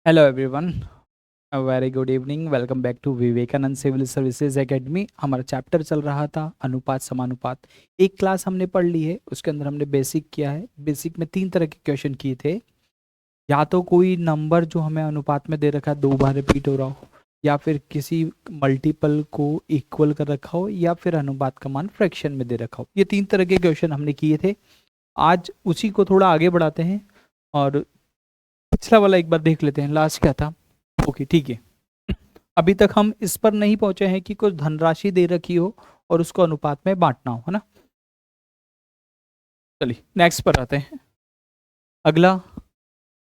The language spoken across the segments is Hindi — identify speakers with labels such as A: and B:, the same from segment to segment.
A: Hello everyone, very good evening. Welcome back to Vivekananda civil services academy. हमारा चैप्टर चल रहा था अनुपात समानुपात। एक क्लास हमने पढ़ ली है, उसके अंदर हमने बेसिक किया है। बेसिक में 3 तरह के क्वेश्चन किए थे। या तो कोई नंबर जो हमें अनुपात में दे रखा है 2 बार रिपीट हो रहा हो, या फिर किसी मल्टीपल को इक्वल कर रखा हो, या फिर अनुपात का मान फ्रैक्शन में दे रखा हो। ये 3 तरह के क्वेश्चन हमने किए थे। आज उसी को थोड़ा आगे बढ़ाते हैं और पिछला वाला एक बार देख लेते हैं, लास्ट क्या था। ओके, ठीक है। अभी तक हम इस पर नहीं पहुंचे हैं कि कुछ धनराशि दे रखी हो और उसको अनुपात में बांटना हो, है ना। चलिए नेक्स्ट पर आते हैं। अगला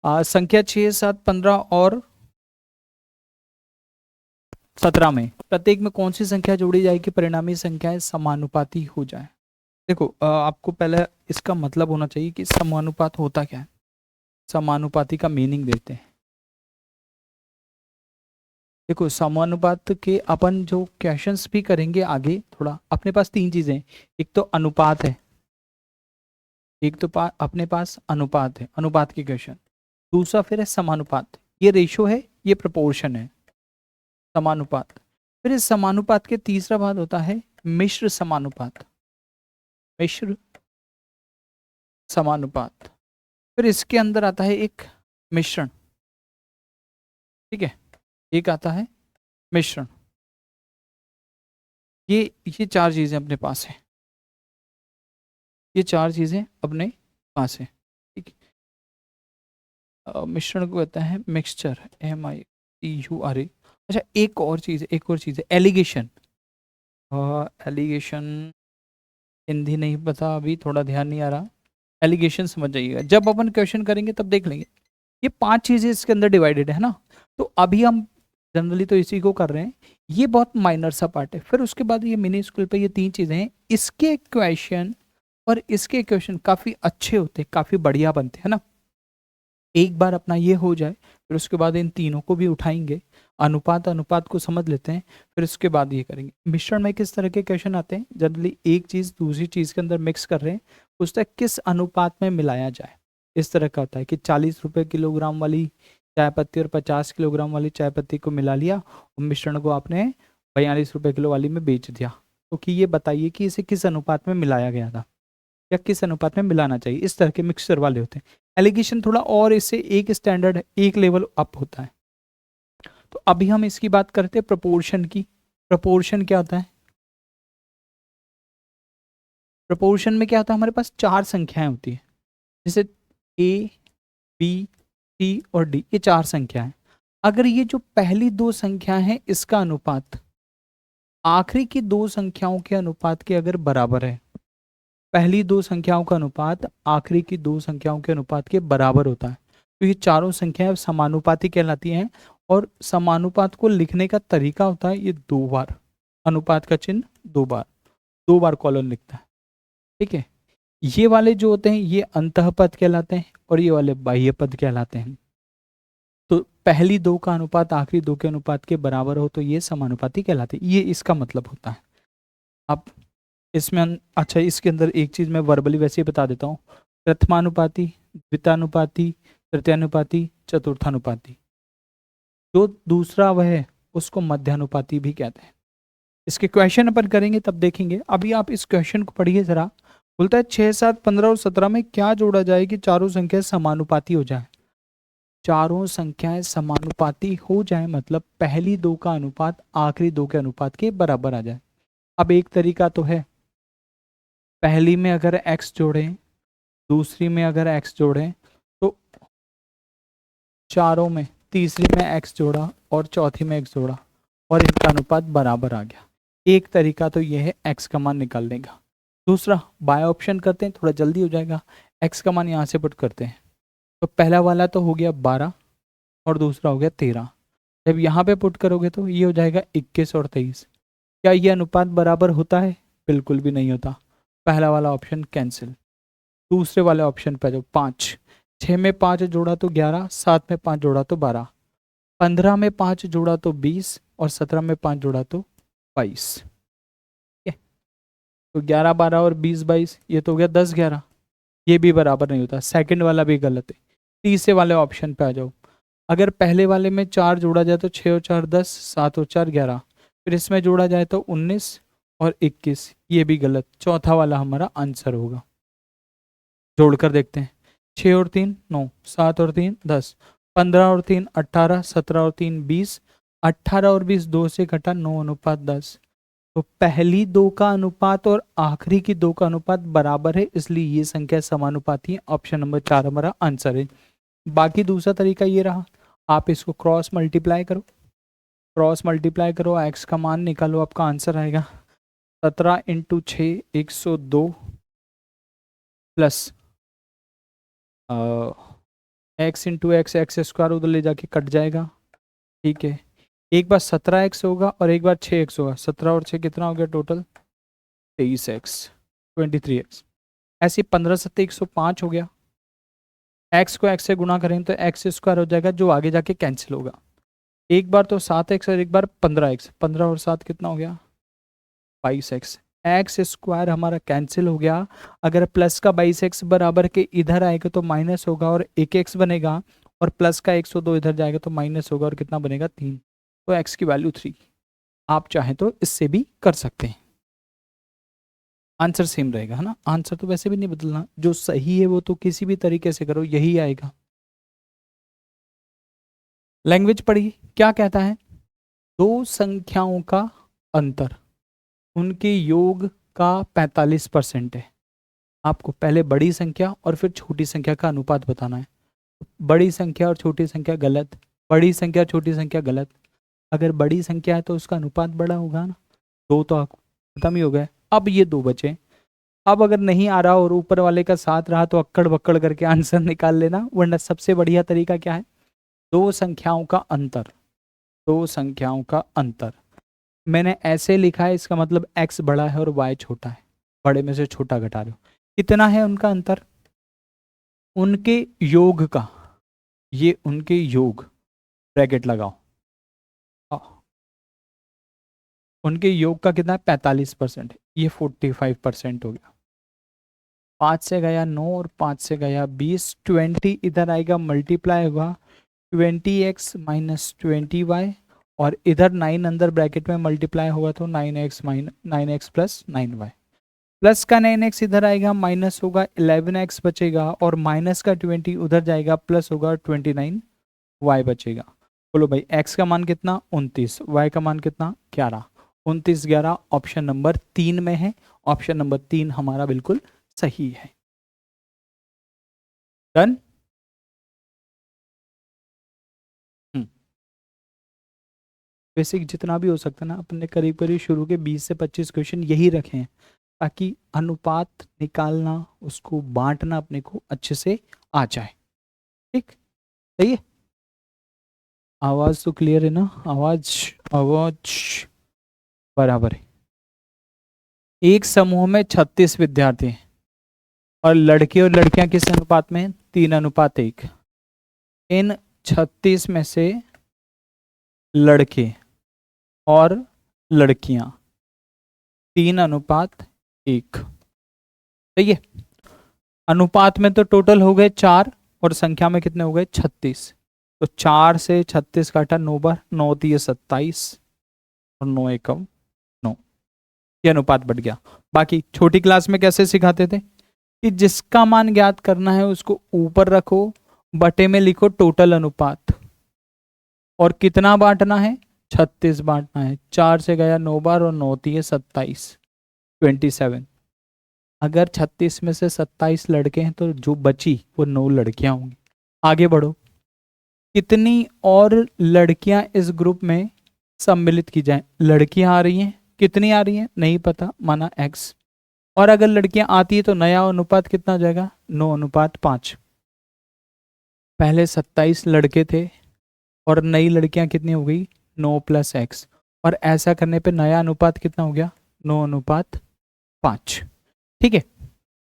A: संख्या 6, 7, 15 और 17 में प्रत्येक में कौन सी संख्या जोड़ी जाएगी परिणामी संख्याएं समानुपाती हो जाए। देखो, आपको पहले इसका मतलब होना चाहिए कि समानुपात होता क्या है। समानुपाती का मीनिंग देते हैं। देखो, समानुपात के अपन जो क्वेश्चंस भी करेंगे आगे, थोड़ा अपने पास 3 चीजें हैं। एक तो अनुपात है, एक तो अपने पास अनुपात है, अनुपात के क्वेश्चन। दूसरा फिर है समानुपात, ये रेशो है, ये प्रपोर्शन है। समानुपात, फिर इस समानुपात के तीसरा भाग होता है मिश्र समानुपात। मिश्र समानुपात, फिर इसके अंदर आता है एक मिश्रण। ठीक है, एक आता है मिश्रण। ये 4 चीजें अपने पास है, ये 4 चीजें अपने पास है। ठीक है, मिश्रण को कहते हैं मिक्सचर, MIXTURE। अच्छा, एक और चीज है एलिगेशन। एलिगेशन हिंदी नहीं पता, अभी थोड़ा ध्यान नहीं आ रहा। एलिगेशन समझ जाइएगा, जब अपन क्वेश्चन करेंगे तब देख लेंगे। ये 5 चीजें इसके अंदर डिवाइडेड है ना। तो अभी हम जनरली तो इसी को कर रहे हैं, ये बहुत माइनर सा पार्ट है। फिर उसके बाद ये मिनी स्कूल पे ये 3 चीजें हैं, इसके क्वेश्चन और इसके क्वेश्चन काफी अच्छे होते हैं, काफी बढ़िया बनते हैं ना। एक बार अपना ये हो जाए, फिर उसके बाद इन तीनों को भी उठाएंगे। अनुपात अनुपात को समझ लेते हैं, फिर उसके बाद ये करेंगे। मिश्रण में किस तरह के क्वेश्चन आते हैं, जनरली एक चीज दूसरी चीज के अंदर मिक्स कर रहे हैं, उसका किस अनुपात में मिलाया जाए। इस तरह का होता है कि 40 रुपए किलोग्राम वाली चाय पत्ती और 50 किलोग्राम वाली चाय पत्ती को मिला लिया और मिश्रण को आपने 42 रुपए किलो वाली में बेच दिया। तो कि ये बताइए कि इसे किस अनुपात में मिलाया गया था या किस अनुपात में मिलाना चाहिए। इस तरह के मिक्सचर वाले होते हैं। एलिगेशन थोड़ा और इससे एक स्टैंडर्ड, एक लेवल अप होता है। तो अभी हम इसकी बात करते हैं प्रपोर्शन की। प्रपोर्शन क्या होता है? प्रपोर्शन में क्या होता है, हमारे पास 4 संख्याएं होती है, जैसे A, B, C और D, ये 4 संख्याएं। अगर ये जो पहली 2 संख्या हैं इसका अनुपात आखिरी की 2 संख्याओं के अनुपात के अगर बराबर है, पहली 2 संख्याओं का अनुपात आखिरी की 2 संख्याओं के अनुपात के बराबर होता है, तो ये चारों संख्याएं समानुपाती कहलाती हैं। और समानुपात को लिखने का तरीका होता है ये 2 बार, अनुपात का चिन्ह 2 बार, 2 बार कॉलन लिखता है। ठीक है, ये वाले जो होते हैं ये अंतः पद कहलाते हैं और ये वाले बाह्य पद कहलाते हैं। तो पहली 2 का अनुपात आखिरी 2 के अनुपात के बराबर हो तो ये समानुपाती कहलाते हैं, ये इसका मतलब होता है। अब इसमें अच्छा, इसके अंदर एक चीज मैं वर्बली वैसे ही बता देता हूँ। प्रथमानुपाती, द्वितानुपाती, तृतीयानुपाती, चतुर्थानुपाती। जो दूसरा वह है उसको मध्यानुपाती भी कहते हैं। इसके क्वेश्चन अपन करेंगे तब देखेंगे। अभी आप इस क्वेश्चन को पढ़िए जरा। बोलता है 6, 7, 15 और 17 में क्या जोड़ा जाए कि चारों संख्याएं समानुपाती हो जाए। चारों संख्याएं समानुपाती हो जाए मतलब पहली 2 का अनुपात आखिरी 2 के अनुपात के बराबर आ जाए। अब एक तरीका तो है, पहली में अगर x जोड़ें, दूसरी में अगर x जोड़ें, तो चारों में तीसरी में x जोड़ा और चौथी में x जोड़ा और इनका अनुपात बराबर आ गया। एक तरीका तो यह है x का मान निकालने का। दूसरा बाय ऑप्शन करते हैं, थोड़ा जल्दी हो जाएगा। x का मान यहाँ से पुट करते हैं, तो पहला वाला तो हो गया 12 और दूसरा हो गया 13। जब यहाँ पे पुट करोगे तो ये हो जाएगा 21 और 23। क्या ये अनुपात बराबर होता है? बिल्कुल भी नहीं होता। पहला वाला ऑप्शन कैंसिल। दूसरे वाले ऑप्शन पे जो 5, 6 में 5 जोड़ा तो 11, 7 में 5 जोड़ा तो 12, 15 में 5 जोड़ा तो 20 और 17 में 5 जोड़ा तो 22। तो 11, 12 और 20, 22, ये तो हो गया 10, 11। ये भी बराबर नहीं होता, सेकंड वाला भी गलत है। तीसरे वाले ऑप्शन पे आ जाओ। अगर पहले वाले में 4 जोड़ा जाए तो 6 और 4 10, 7 और 4 11, फिर इसमें जोड़ा जाए तो 19 और 21, ये भी गलत। चौथा वाला हमारा आंसर होगा। जोड़कर देखते हैं, 6 और 3 9, 7 और 3 10, 15 और 3 18, 17 और 3 20, 18 और 20 2 से घटा 9:10। तो पहली दो का अनुपात और आखिरी की दो का अनुपात बराबर है, इसलिए ये संख्या समानुपाती है। ऑप्शन नंबर 4 हमारा आंसर है। बाकी दूसरा तरीका ये रहा, आप इसको क्रॉस मल्टीप्लाई करो, क्रॉस मल्टीप्लाई करो, एक्स का मान निकालो, आपका आंसर आएगा 17 × 6 102 plus x into x, x square उधर ले जाके कट जाएगा। ठीक है, एक बार 17x होगा और एक बार 6x होगा। 17 और 6 कितना हो गया टोटल? 23x, 23x। ऐसे 15 7 105 हो गया। x को x से गुणा करें तो एक्स स्क्वायर हो जाएगा, जो आगे जाके कैंसिल होगा। एक बार तो 7x और एक बार 15x, 15 और 7 कितना हो गया? 22x। एक्स स्क्वायर हमारा कैंसिल हो गया। अगर प्लस का 22x बराबर के इधर आएगा तो माइनस होगा और 1x बनेगा, और प्लस का 102 इधर जाएगा तो माइनस होगा और कितना बनेगा? 3। तो x की वैल्यू 3। आप चाहें तो इससे भी कर सकते हैं, आंसर सेम रहेगा, है ना। आंसर तो वैसे भी नहीं बदलना, जो सही है वो तो किसी भी तरीके से करो यही आएगा। लैंग्वेज पढ़िए, क्या कहता है? दो संख्याओं का अंतर उनके योग का 45% है। आपको पहले बड़ी संख्या और फिर छोटी संख्या का अनुपात बताना है। बड़ी संख्या और छोटी संख्या गलत, बड़ी संख्या छोटी संख्या गलत। अगर बड़ी संख्या है तो उसका अनुपात बड़ा होगा ना। दो तो खत्म ही हो गए, अब ये दो बचे। अब अगर नहीं आ रहा और ऊपर वाले का साथ रहा तो अक्कड़ बक्कड़ करके आंसर निकाल लेना, वरना सबसे बढ़िया तरीका क्या है? दो संख्याओं का अंतर, दो संख्याओं का अंतर। मैंने ऐसे लिखा है, इसका मतलब x बड़ा है और y छोटा है। बड़े में से छोटा घटा रहे हो, कितना है उनका अंतर? उनके योग का, ये उनके योग, ब्रैकेट लगाओ, उनके योग का कितना है? 45%। ये 45% हो गया। 5 से गया 9 और 5 से गया 20, 20 इधर आएगा, मल्टीप्लाई होगा 20x माइनस 20y, और इधर 9 अंदर ब्रैकेट में मल्टीप्लाई होगा तो 9x प्लस 9y, प्लस का 9x इधर आएगा, माइनस होगा 11x बचेगा, और माइनस का 20 उधर जाएगा, प्लस होगा 29y बचेगा। बोलो भाई x का मान कितना? 29, y का मान कितना? 11। 29 11 ऑप्शन नंबर 3 में है। ऑप्शन नंबर 3 हमारा बिल्कुल सही है। डन। बेसिक जितना भी हो सकता है ना, अपने करीब करीब शुरू के 20 से 25 क्वेश्चन यही रखे हैं, ताकि अनुपात निकालना, उसको बांटना अपने को अच्छे से आ जाए। ठीक, सही है। आवाज तो क्लियर है ना? आवाज आवाज बराबर है। एक समूह में 36 विद्यार्थी हैं और लड़के और लड़कियां किस अनुपात में? 3:1। इन 36 में से लड़के और लड़कियां 3:1। सही है। अनुपात में तो टोटल हो गए 4 और संख्या में कितने हो गए? 36। तो 4 से 36 काटा 9 बार, 9 3 27 और 9 1 9। ये अनुपात बढ़ गया। बाकी छोटी क्लास में कैसे सिखाते थे कि जिसका मान ज्ञात करना है उसको ऊपर रखो, बटे में लिखो टोटल अनुपात, और कितना बांटना है? 36 बांटना है। 4 से गया 9 बार और 9 3 27, 27। अगर 36 में से 27 लड़के हैं तो जो बची वो 9 लड़कियां होंगी। आगे बढ़ो, कितनी और लड़कियां इस ग्रुप में सम्मिलित की जाएं? लड़कियां आ रही हैं, कितनी आ रही हैं नहीं पता, माना x। और अगर लड़कियां आती है तो नया अनुपात कितना हो जाएगा? 9:5। पहले 27 लड़के थे और नई लड़कियां कितनी हो गई? 9 + x। और ऐसा करने पे नया अनुपात कितना हो गया? 9:5। ठीक है।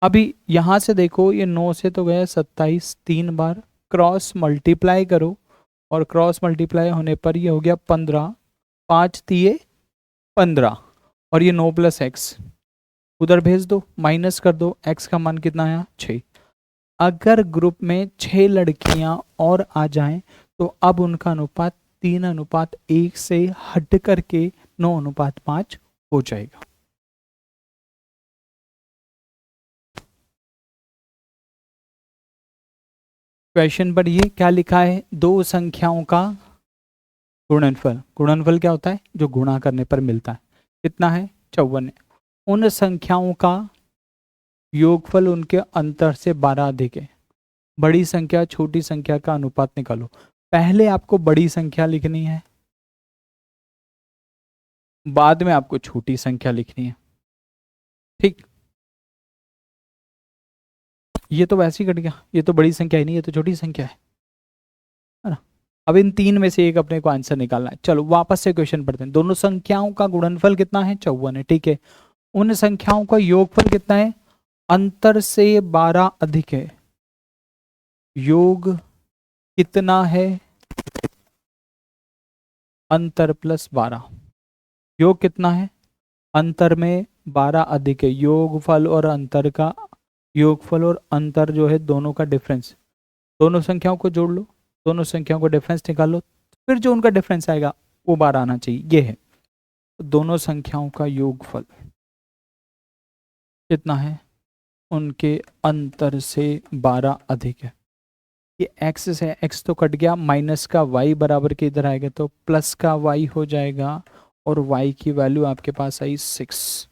A: अभी यहां से देखो, ये 9 से तो गया 27, 3 बार क्रॉस मल्टीप्लाई करो, और क्रॉस मल्टीप्लाई होने पर ये हो गया 15, 5 3 15, और ये 9 + x उधर भेज दो, माइनस कर दो, x का मान कितना आया? 6। अगर ग्रुप में 6 लड़कियां और आ जाएं तो अब उनका अनुपात 3:1 से हट करके 9:5 हो जाएगा। क्वेश्चन पर ये क्या लिखा है, दो संख्याओं का गुणनफल। गुणनफल क्या होता है, जो गुणा करने पर मिलता है। कितना है, 54 है। उन संख्याओं का योगफल उनके अंतर से 12 अधिक है। बड़ी संख्या छोटी संख्या का अनुपात निकालो। पहले आपको बड़ी संख्या लिखनी है, बाद में आपको छोटी संख्या लिखनी है। ठीक, ये तो वैसे ही कट गया, ये तो बड़ी संख्या ही नहीं, ये तो छोटी संख्या है ना। अब इन तीन में से एक अपने को आंसर निकालना है। चलो वापस से क्वेश्चन पढ़ते हैं। दोनों संख्याओं का गुणनफल कितना है, 54 है। ठीक है, उन संख्याओं का योगफल कितना है, अंतर से 12 अधिक है। योग कितना है, अंतर प्लस 12। योग कितना है, अंतर में 12 अधिक है। योगफल और अंतर का, योगफल और अंतर जो है दोनों का डिफरेंस, दोनों संख्याओं को जोड़ लो, दोनों संख्याओं को डिफरेंस निकाल लो, फिर जो उनका डिफरेंस आएगा वो 12 आना चाहिए। ये है दोनों संख्याओं का योगफल कितना है, उनके अंतर से 12 अधिक है। ये x से x तो कट गया, माइनस का y बराबर के इधर आएगा तो प्लस का y हो जाएगा, और y की वैल्यू आपके पास आई 6।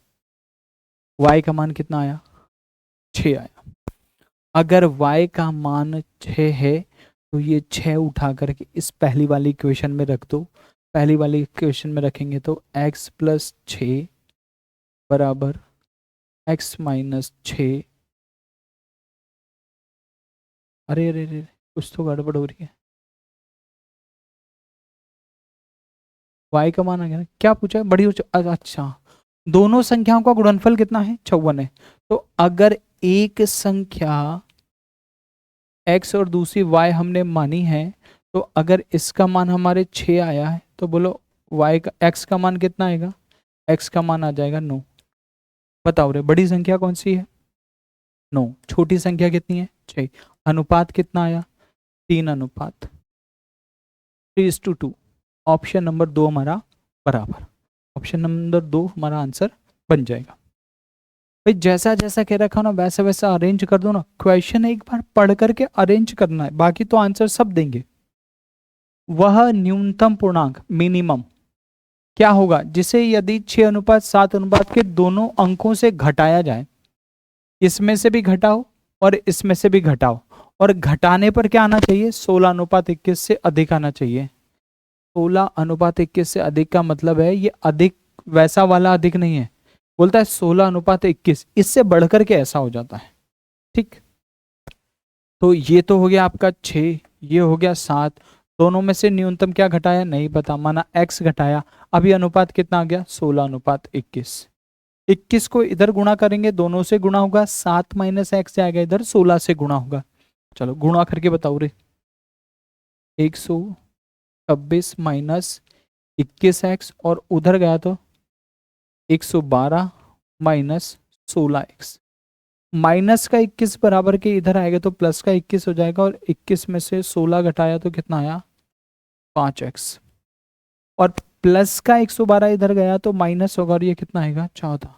A: y का मान कितना आया, 6 आया। अगर y का मान 6 है तो ये 6 उठा करके इस पहली वाली इक्वेशन में रख दो। पहली वाली इक्वेशन में रखेंगे तो x प्लस 6 बराबर x माइनस 6। अरे अरे अरे, कुछ तो गड़बड़ हो रही है। y का मान आ गया ना, क्या पूछा है, बड़ी अच्छा, दोनों संख्याओं का गुणनफल कितना है, 54 है। तो अगर एक संख्या x और दूसरी y हमने मानी है, तो अगर इसका मान हमारे 6 आया है तो बोलो y का, x का मान कितना आएगा, x का मान आ जाएगा 9। बताओ रे, बड़ी संख्या कौन सी है, 9। छोटी संख्या कितनी है, 6। अनुपात कितना आया, 3:3 ऑप्शन नंबर 2 हमारा बराबर। ऑप्शन नंबर 2 हमारा आंसर बन जाएगा। भाई जैसा जैसा कह रखा ना वैसा वैसा अरेंज कर दो ना। क्वेश्चन एक बार पढ़ करके अरेंज करना है, बाकी तो आंसर सब देंगे। वह न्यूनतम पूर्णांक मिनिमम क्या होगा, जिसे यदि 6:7 के दोनों अंकों से घटाया जाए, इसमें से भी घटाओ और इसमें से भी घटाओ, और घटाने पर क्या आना चाहिए, 16:21 से अधिक आना चाहिए। 16:21 से अधिक का मतलब है ये अधिक वैसा वाला अधिक नहीं है, बोलता है 16:21, इससे बढ़कर के ऐसा हो जाता है। ठीक, तो ये तो हो गया आपका 6, ये हो गया 7। दोनों में से न्यूनतम क्या घटाया, नहीं पता, माना x घटाया। अभी अनुपात कितना आ गया, 16:21। 21 को इधर गुणा करेंगे, दोनों से गुणा होगा, 7 माइनस एक्स जाएगा इधर, 16 से गुणा होगा। चलो गुणा करके बताओ रे, 126 माइनस 21x, और उधर गया तो 112 माइनस 16x। माइनस का 21 बराबर के इधर आएगा तो प्लस का 21 हो जाएगा, और 21 में से 16 घटाया तो कितना आया, 5x। और प्लस का 112 इधर गया तो माइनस होगा, और ये कितना आएगा, 14।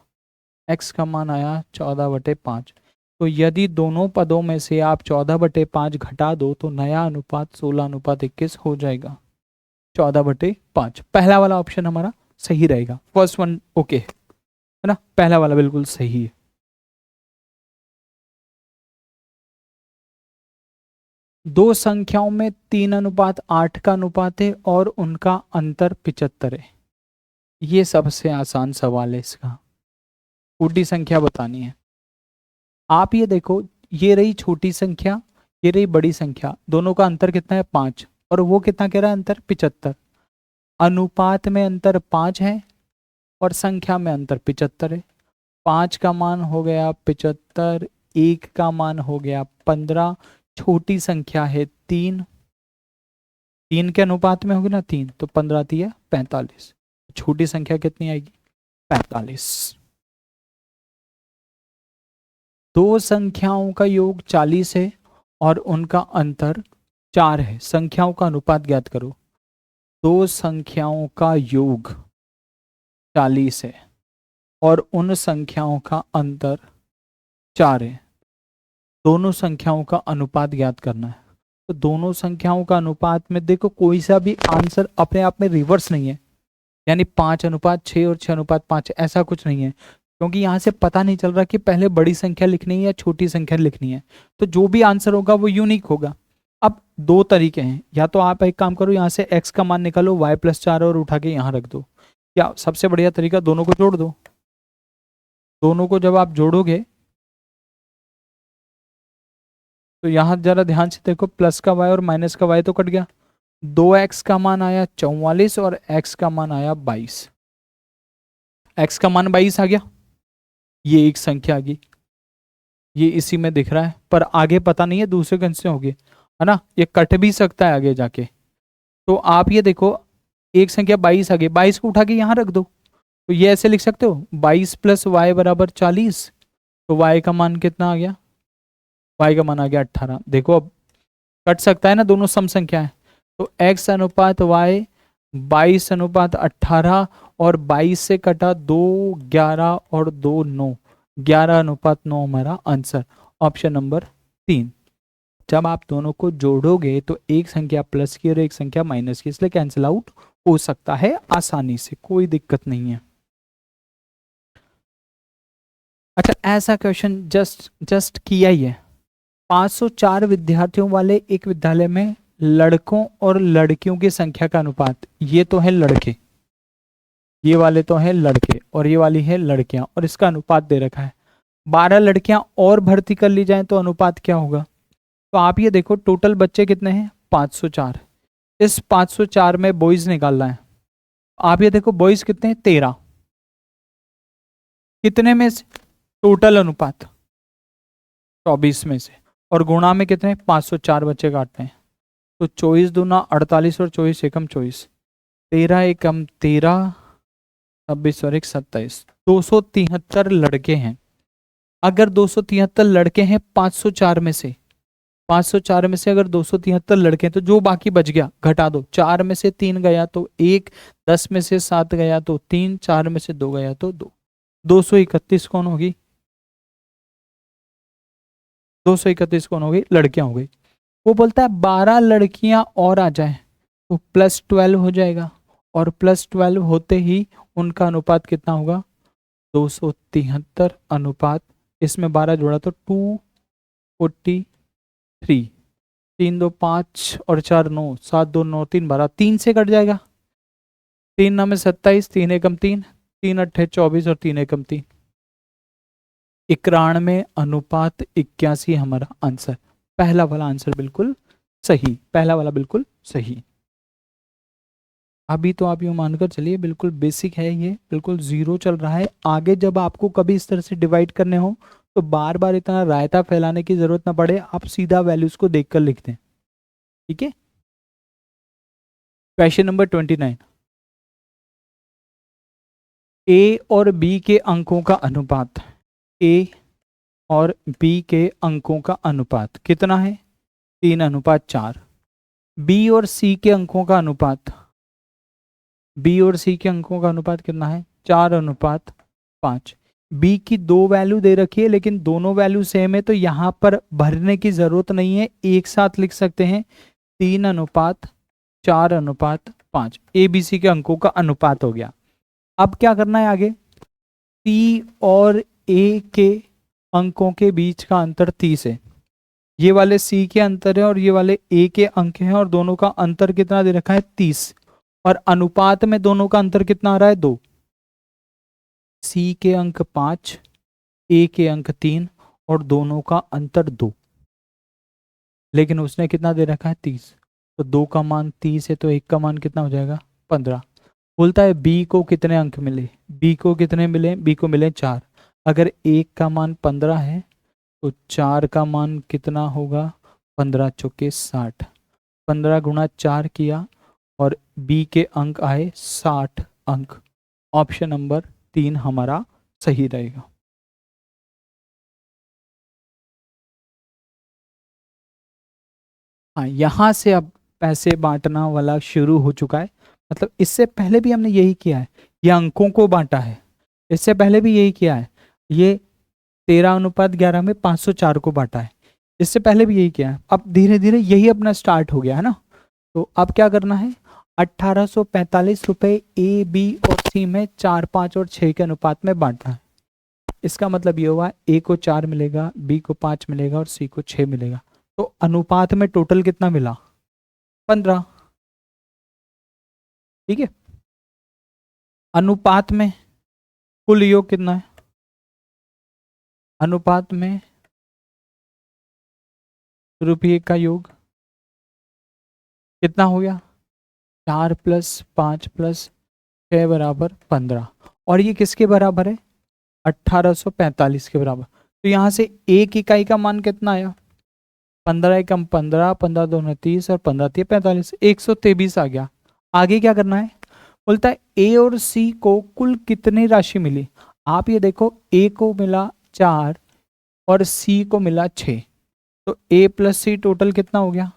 A: x का मान आया 14/5। तो यदि दोनों पदों में से आप 14/5 घटा दो तो नया अनुपात 16:21 हो जाएगा, 14/5। पहला वाला ऑप्शन हमारा सही रहेगा, फर्स्ट वन ओके है ना, पहला वाला बिल्कुल सही है। दो संख्याओं में 3:8 का अनुपात है और उनका अंतर 75 है। ये सबसे आसान सवाल है, इसका छोटी संख्या बतानी है। आप ये देखो, ये रही छोटी संख्या, ये रही बड़ी संख्या, दोनों का अंतर कितना है, 5, और वो कितना कह रहा है, अंतर 75। अनुपात में अंतर 5 है और संख्या में अंतर 75 है। 5 का मान हो गया 75, 1 का मान हो गया 15, छोटी संख्या है 3, 3 के अनुपात में होगी ना 3, तो 15 3 45। छोटी संख्या कितनी आएगी, 45। दो संख्याओं का योग 40 है और उनका अंतर 4 है, संख्याओं का अनुपात ज्ञात करो। दो संख्याओं का योग 40 है और उन संख्याओं का अंतर 4 है। दोनों संख्याओं का अनुपात ज्ञात करना है। तो दोनों संख्याओं का अनुपात में देखो कोई सा भी आंसर अपने आप में रिवर्स नहीं है, यानी 5:6 और 6:5 ऐसा कुछ नहीं है, क्योंकि यहाँ से पता नहीं चल रहा कि पहले बड़ी संख्या लिखनी है या छोटी संख्या लिखनी है। तो जो भी आंसर होगा वो यूनिक होगा। अब दो तरीके हैं, या तो आप एक काम करो, यहाँ से x का मान निकालो, y+4 और उठा के यहाँ रख दो, या सबसे बढ़िया तरीका दोनों को जोड़ दो। दोनों को जब आप जोड़ोगे तो यहां जरा ध्यान से देखो, प्लस का y और माइनस का y तो कट गया, 2x का मान आया 44 और x का मान आया 22। x का मान 22 आ गया, ये एक संख्या आ गई, ये इसी में दिख रहा है, पर आगे पता नहीं है दूसरे कंस से होगी, है ना, ये कट भी सकता है आगे जाके। तो आप ये देखो, एक संख्या 22 आ गई, 22 को उठा के यहाँ रख दो, तो ये ऐसे लिख सकते हो 22 + y = 40। तो y का मान कितना आ गया, y का मान आ गया 18। देखो अब कट सकता है ना, दोनों सम संख्या है। तो x अनुपात y 22:18 और 22 से कटा 2 11 और 2 9, 11:9 हमारा आंसर, ऑप्शन नंबर 3। जब आप दोनों को जोड़ोगे तो एक संख्या प्लस की और एक संख्या माइनस की, इसलिए कैंसिल आउट हो सकता है आसानी से, कोई दिक्कत नहीं है। अच्छा, ऐसा क्वेश्चन जस्ट किया ही है। 504 विद्यार्थियों वाले एक विद्यालय में लड़कों और लड़कियों की संख्या का अनुपात, ये तो है लड़के, ये वाले तो है लड़के और ये वाली है लड़कियां, और इसका अनुपात दे रखा है। 12 लड़कियां और भर्ती कर ली जाएं तो अनुपात क्या होगा। तो आप ये देखो, टोटल बच्चे कितने हैं 504, इस 504 में बॉयज निकालना है। आप ये देखो बॉयज कितने हैं 13, कितने में से, टोटल अनुपात 24 में से, और गुणा में कितने 504 बच्चे काटते हैं, तो 24 दूना 48 और 24 एकम 24, 13 एकम 13, 26 और 1 27, 273 लड़के हैं। अगर 273 लड़के हैं 504 में से, 504 में से अगर 273 लड़के हैं तो जो बाकी बच गया घटा दो, 4 में से 3 गया तो 1, 10 में से 7 गया तो 3, 4 में से 2 गया तो 2, 231 कौन होगी, 231 कौन होगी, लड़कियां हो गई। वो बोलता है 12 लड़कियां और आ जाए तो +12 हो जाएगा, और +12 होते ही उनका अनुपात कितना होगा 273 अनुपात, इसमें 12 जोड़ा तो 243, 3 2 5 और 4 9, 7 2 9 3 12, 3 से कट जाएगा, 3 9 में 27, 3 एकम 3, 3 8 24 और 3 एकम 3, 91 अनुपात 81 हमारा आंसर। पहला वाला आंसर बिल्कुल सही, पहला वाला बिल्कुल सही। अभी तो आप यूँ मानकर चलिए बिल्कुल बेसिक है ये, बिल्कुल जीरो चल रहा है। आगे जब आपको कभी इस तरह से डिवाइड करने हो तो बार बार इतना रायता फैलाने की जरूरत ना पड़े, आप सीधा वैल्यूज को देखकर लिख दें, ठीक है। क्वेश्चन नंबर 29, ए और बी के अंकों का अनुपात, ए और बी के अंकों का अनुपात कितना है 3:4। बी और सी के अंकों का अनुपात, बी और सी के अंकों का अनुपात कितना है 4:5। बी की दो वैल्यू दे रखी है लेकिन दोनों वैल्यू सेम है, तो यहां पर भरने की जरूरत नहीं है, एक साथ लिख सकते हैं 3:4:5, ए बी सी के अंकों का अनुपात हो गया। अब क्या करना है आगे, सी और ए के अंकों के बीच का अंतर 30 है, ये वाले सी के अंतर है और ये वाले ए के अंक हैं, और दोनों का अंतर कितना दे रखा है 30, और अनुपात में दोनों का अंतर कितना आ रहा है 2, सी के अंक 5, ए के अंक 3 और दोनों का अंतर 2, लेकिन उसने कितना दे रखा है 30, तो 2 का मान 30 है तो 1 का मान कितना हो जाएगा 15। बोलता है बी को कितने अंक मिले, बी को कितने मिले, बी को मिले 4, अगर 1 का मान 15 है तो 4 का मान कितना होगा 15 चौके 60, 15 गुणा 4 किया और बी के अंक आए 60 अंक, ऑप्शन नंबर 3 हमारा सही रहेगा। हाँ, यहाँ से अब पैसे बांटना वाला शुरू हो चुका है। मतलब इससे पहले भी हमने यही किया है, ये अंकों को बांटा है, इससे पहले भी यही किया है, ये 13:11 में 504 को बांटा है, इससे पहले भी यही किया है। अब धीरे धीरे यही अपना स्टार्ट हो गया है ना। तो अब क्या करना है, 1845 रुपए ए बी और सी में 4, 5 और 6 के अनुपात में बांटना है। इसका मतलब ये हुआ ए को 4 मिलेगा, बी को 5 मिलेगा और सी को 6 मिलेगा। तो अनुपात में टोटल कितना मिला, 15। ठीक है, अनुपात में कुल योग कितना है, अनुपात में रुपये का योग कितना हो गया, 4 + 5 + 6 बराबर 15। और ये किसके बराबर है, 1845 के बराबर। तो यहाँ से एक इकाई का मान कितना आया, 15 एकम 15, 15 दूनी 30 और 15 3 45, 123 आ गया। आगे क्या करना है, बोलता है ए और सी को कुल कितनी राशि मिली। आप ये देखो, ए को मिला 4 और सी को मिला 6, तो ए + सी टोटल कितना हो गया,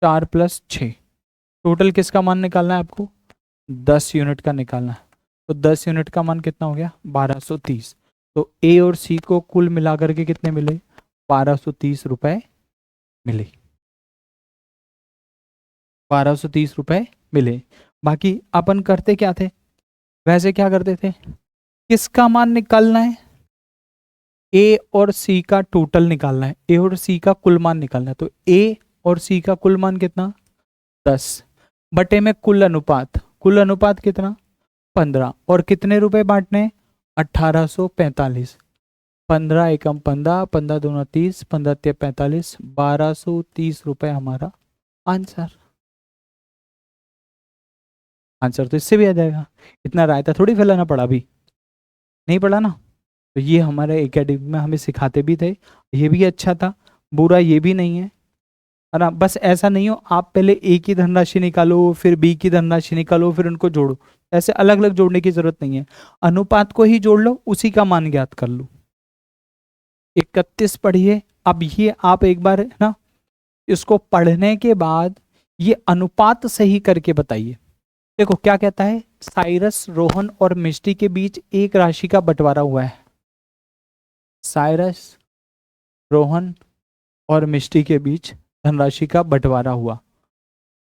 A: 4 + 6। टोटल किसका मान निकालना है आपको, 10 यूनिट का निकालना है। तो 10 यूनिट का मान कितना हो गया, 1230। तो ए और सी को कुल मिलाकर के कितने मिले, 1230 रुपए मिले, 1230 रुपए मिले। बाकी अपन करते क्या थे, वैसे क्या करते थे, किसका मान निकालना है, ए और सी का टोटल निकालना है, ए और सी का कुल मान निकालना है। तो ए और सी का कुल मान कितना, 10 बटे में कुल अनुपात, कुल अनुपात कितना, 15। और कितने रुपए बांटने, 1845। 15 एकम 15, 15 दूना 30, 15 3 45, 1230 रुपए हमारा आंसर। आंसर तो इससे भी आ जाएगा, इतना रायता थोड़ी फैलाना पड़ा, अभी नहीं पड़ा ना। तो ये हमारे एकेडमी में हमें सिखाते भी थे, ये भी अच्छा था, बुरा ये भी नहीं है ना। बस ऐसा नहीं हो आप पहले ए की धनराशि निकालो, फिर बी की धनराशि निकालो, फिर उनको जोड़ो, ऐसे अलग अलग जोड़ने की जरूरत नहीं है। अनुपात को ही जोड़ लो, उसी का मान ज्ञात कर लो। 31 पढ़िए। अब ये आप एक बार ना इसको पढ़ने के बाद ये अनुपात सही करके बताइए। देखो क्या कहता है, साइरस, रोहन और मिष्टी के बीच एक राशि का बंटवारा हुआ है। साइरस, रोहन और मिष्टी के बीच धनराशि का बंटवारा हुआ।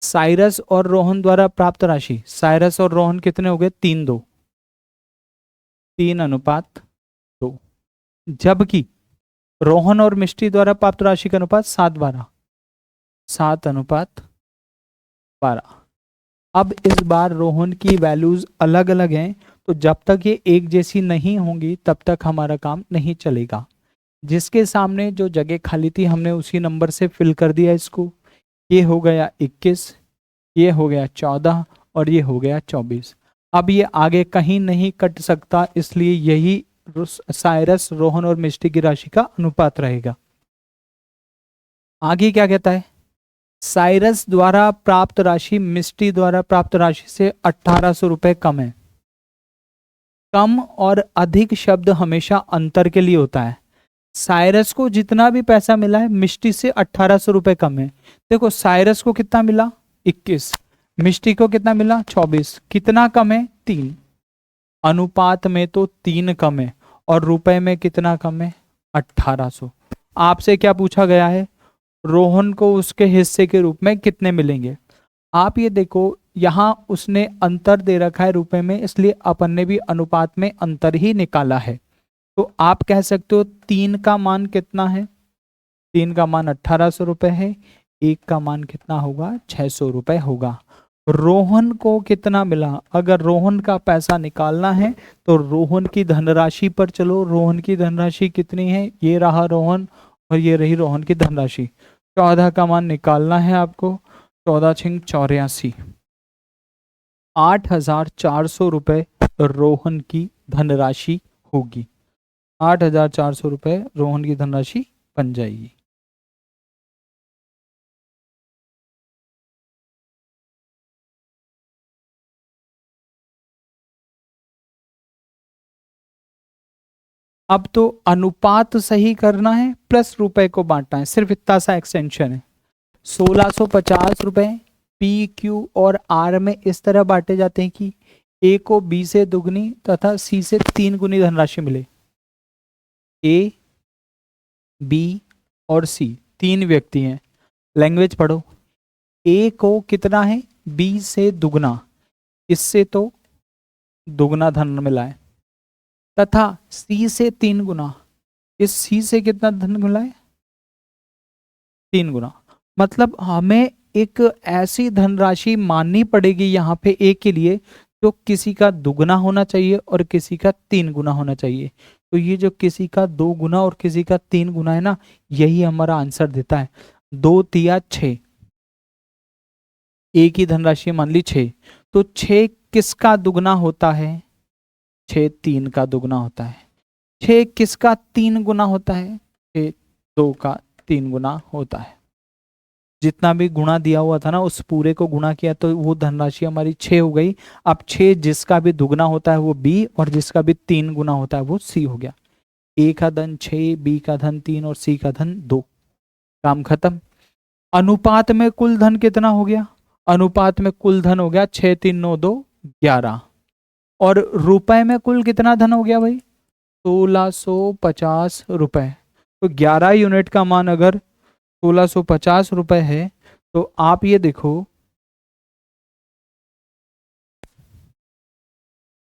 A: साइरस और रोहन द्वारा प्राप्त राशि, साइरस और रोहन कितने हो गए, 3-2, 3:2। जबकि रोहन और मिष्टी द्वारा प्राप्त राशि का अनुपात 7-12, 7:12। अब इस बार रोहन की वैल्यूज अलग अलग हैं, तो जब तक ये एक जैसी नहीं होंगी तब तक हमारा काम नहीं चलेगा। जिसके सामने जो जगह खाली थी हमने उसी नंबर से फिल कर दिया इसको। ये हो गया 21, ये हो गया 14 और ये हो गया 24। अब ये आगे कहीं नहीं कट सकता, इसलिए यही साइरस, रोहन और मिष्टी की राशि का अनुपात रहेगा। आगे क्या कहता है, साइरस द्वारा प्राप्त राशि मिष्टी द्वारा प्राप्त राशि से 1800 रुपए कम है। कम और अधिक शब्द हमेशा अंतर के लिए होता है। साइरस को जितना भी पैसा मिला है मिष्टी से 1800 रुपए कम है। देखो साइरस को कितना मिला, 21, मिष्टी को कितना मिला, 24। कितना कम है, 3। अनुपात में तो 3 कम है और रुपए में कितना कम है, 1800। आपसे क्या पूछा गया है, रोहन को उसके हिस्से के रूप में कितने मिलेंगे। आप ये देखो यहां उसने अंतर दे रखा है रुपए में, इसलिए अपन ने भी अनुपात में अंतर ही निकाला है। तो आप कह सकते हो 3 का मान कितना है, 3 का मान 1800 रुपए है, 1 का मान कितना होगा, 600 रुपए होगा। रोहन को कितना मिला, अगर रोहन का पैसा निकालना है तो रोहन की धनराशि पर चलो। रोहन की धनराशि कितनी है, ये रहा रोहन और ये रही रोहन की धनराशि। 14 का मान निकालना है आपको, 14 छिंग 84, 8400 रुपए रोहन की धनराशि होगी। 8400 रुपए रोहन की धनराशि बन जाएगी। अब तो अनुपात सही करना है प्लस रुपए को बांटना है, सिर्फ इतना सा एक्सटेंशन है। 1650 रुपए पी क्यू और आर में इस तरह बांटे जाते हैं कि ए को बी से दुगनी तथा सी से 3 गुनी धनराशि मिले। ए, बी और सी 3 व्यक्ति हैं। लैंग्वेज पढ़ो। ए को कितना है, बी से दुगना, इससे तो दुगना धन मिला है, तथा सी से 3 गुना, इस सी से कितना धन मिला है, 3 गुना। मतलब हमें एक ऐसी धनराशि माननी पड़ेगी यहाँ पे ए के लिए जो किसी का दुगना होना चाहिए और किसी का 3 गुना होना चाहिए। तो ये जो किसी का 2 गुना और किसी का 3 गुना है ना, यही हमारा आंसर देता है। 2 तिया 6, ए की धनराशि मान ली 6, तो 6 किसका दुगना होता है, 6 3 का दुगना होता है। 6 किसका 3 गुना होता है, 6 2 का 3 गुना होता है। जितना भी गुणा दिया हुआ था ना उस पूरे को गुणा किया तो वो धनराशि हमारी 6 हो गई। अब 6 जिसका भी दुगना होता है वो बी और जिसका भी 3 गुना होता है वो सी हो गया। ए का धन 6, बी का धन 3 और सी का धन 2। काम खत्म। अनुपात में कुल धन कितना हो गया, अनुपात में कुल धन हो गया 6 3 9 2 11। और रुपए में कुल कितना धन हो गया भाई, 1650 रुपए। तो 11 यूनिट का मान अगर 1650 रुपए है तो आप ये देखो,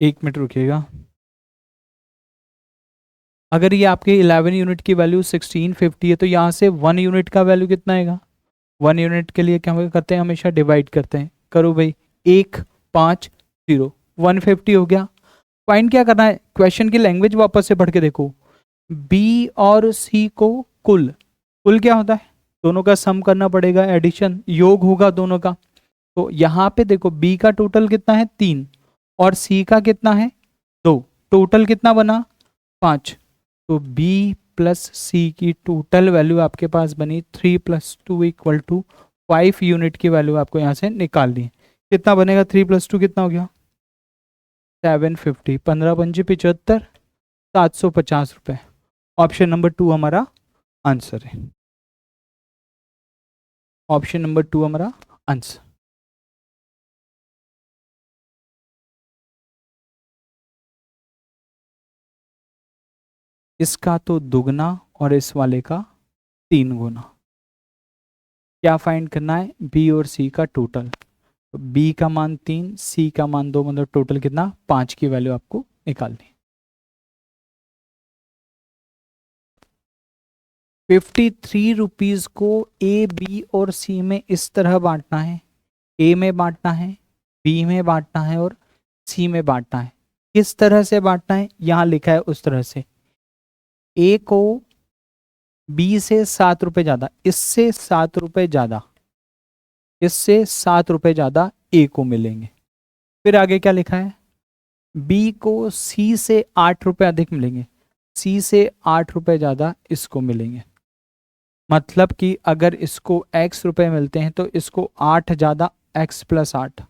A: 1 मिनट रुकिएगा। अगर ये आपके 11 यूनिट की वैल्यू 1650 है तो यहाँ से 1 यूनिट का वैल्यू कितना आएगा, 1 यूनिट के लिए क्या करते हैं, हमेशा डिवाइड करते हैं। करो भाई, 1 5 0, 150 हो गया। फाइंड क्या करना है, क्वेश्चन की लैंग्वेज वापस से पढ़ के देखो। बी और सी को कुल, कुल क्या होता है, दोनों का सम करना पड़ेगा, एडिशन योग होगा दोनों का। तो यहाँ पे देखो बी का टोटल कितना है 3 और सी का कितना है 2, टोटल कितना बना 5। तो बी प्लस सी की टोटल वैल्यू आपके पास बनी 3 + 2 = 5 यूनिट की वैल्यू आपको यहाँ से निकालनी है। कितना बनेगा, 3 + 2 कितना हो गया 750, 15 पंजे 75, 750 रुपए। ऑप्शन नंबर 2 हमारा आंसर है। ऑप्शन नंबर 2 हमारा आंसर। इसका तो दुगना और इस वाले का 3 गुना। क्या फाइंड करना है, बी और सी का टोटल। तो बी का मान 3, सी का मान 2, मतलब टोटल कितना 5 की वैल्यू आपको निकालनी। 53 रुपीज को ए, बी और सी में इस तरह बांटना है। ए में बांटना है, बी में बांटना है और सी में बांटना है। किस तरह से बांटना है, यहां लिखा है उस तरह से। ए को बी से 7 रुपए ज्यादा, इससे 7 रुपए ज्यादा, इससे 7 रुपए ज्यादा ए को मिलेंगे। फिर आगे क्या लिखा है, बी को सी से 8 रुपए अधिक मिलेंगे, सी से 8 रुपए ज्यादा इसको मिलेंगे। मतलब कि अगर इसको x रुपए मिलते हैं तो इसको 8 ज्यादा x + 8,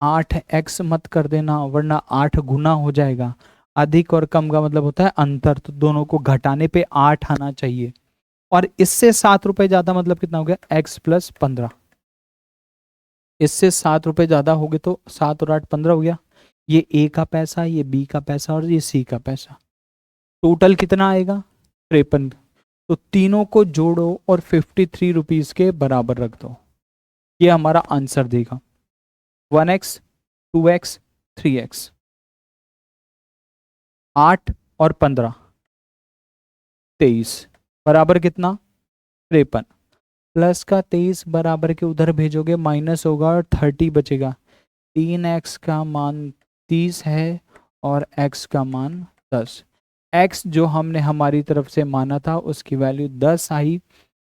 A: 8x मत कर देना वरना 8 गुना हो जाएगा। अधिक और कम का मतलब होता है अंतर, तो दोनों को घटाने पे 8 आना चाहिए। और इससे 7 रुपए ज्यादा मतलब कितना हो गया, x + 15। इससे 7 रुपए ज्यादा हो गए तो 7 और 8 15 हो गया। ये ए का पैसा, ये बी का पैसा और ये सी का पैसा, टोटल कितना आएगा 53। तो तीनों को जोड़ो और 53 रुपीज के बराबर रख दो, ये हमारा आंसर देगा। 1x 2x 3x, 8 और 15 23 बराबर कितना 53। प्लस का 23 बराबर के उधर भेजोगे माइनस होगा और 30 बचेगा। 3x का मान 30 है और x का मान 10। x जो हमने हमारी तरफ से माना था उसकी वैल्यू 10 आई।